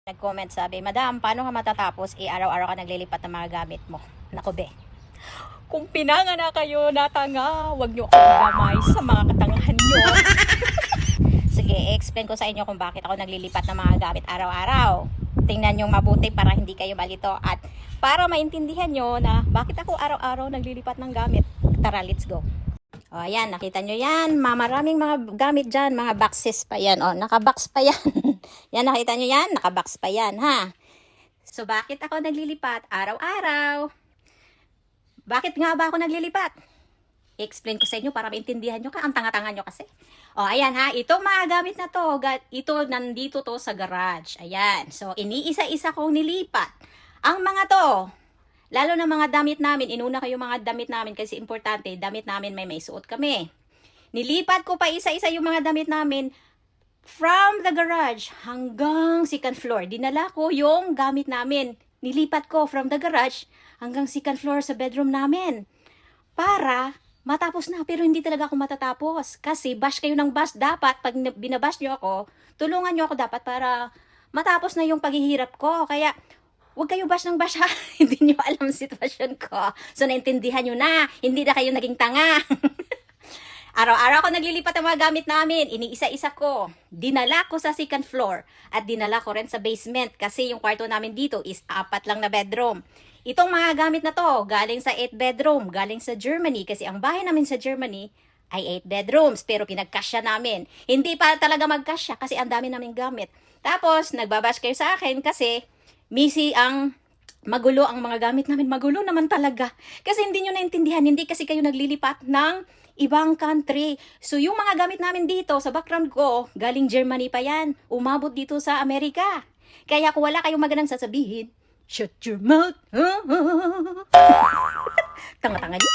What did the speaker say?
Nag-comment sabi, Madam, paano ka matatapos? Araw-araw ka naglilipat ng mga gamit mo. Naku be, kung pinangana kayo na tanga, huwag nyo akong damay sa mga katangahan nyo. Sige, explain ko sa inyo kung bakit ako naglilipat ng mga gamit araw-araw. Tingnan nyo mabuti para hindi kayo malito at para maintindihan nyo na bakit ako araw-araw naglilipat ng gamit. Tara, let's go. O, ayan, nakita nyo yan. Maraming mga gamit dyan, mga boxes pa yan. O, nakabox pa yan. Yan, nakita nyo yan? Nakabox pa yan, ha? So, bakit ako naglilipat araw-araw? Bakit nga ba ako naglilipat? I-explain ko sa inyo para maintindihan nyo ka. Ang tanga-tanga nyo kasi. O, ayan ha. Itong mga gamit na to, ito nandito to sa garage. Ayan. So, iniisa-isa kong nilipat. Ang mga to, lalo na mga damit namin, inuna ko yung mga damit namin kasi importante, damit namin may suot kami. Nilipat ko pa isa-isa yung mga damit namin from the garage hanggang second floor. Dinala ko yung gamit namin. Nilipat ko from the garage hanggang second floor sa bedroom namin. Para matapos na, pero hindi talaga ako matatapos. Kasi bash kayo ng bash. Dapat, pag binabash nyo ako, tulungan nyo ako dapat para matapos na yung paghihirap ko. Kaya, huwag kayo bash ng bash ha. Hindi nyo alam sitwasyon ko. So, naintindihan nyo na. Hindi na kayo naging tanga. Araw-araw ako naglilipat ng mga gamit namin. Iniisa-isa ko. Dinala ko sa second floor. At dinala ko rin sa basement. Kasi yung kwarto namin dito is 4 lang na bedroom. Itong mga gamit na to, galing sa 8 bedroom. Galing sa Germany. Kasi ang bahay namin sa Germany ay 8 bedrooms. Pero pinagkasya namin. Hindi pa talaga magkasya kasi ang dami namin gamit. Tapos, nagbabash kayo sa akin kasi misi ang magulo ang mga gamit namin. Magulo naman talaga. Kasi hindi nyo naintindihan. Hindi kasi kayo naglilipat ng ibang country. So, yung mga gamit namin dito sa background ko, galing Germany pa yan. Umabot dito sa Amerika. Kaya kung wala kayong magandang sasabihin, shut your mouth. Tanga-tanga niyo.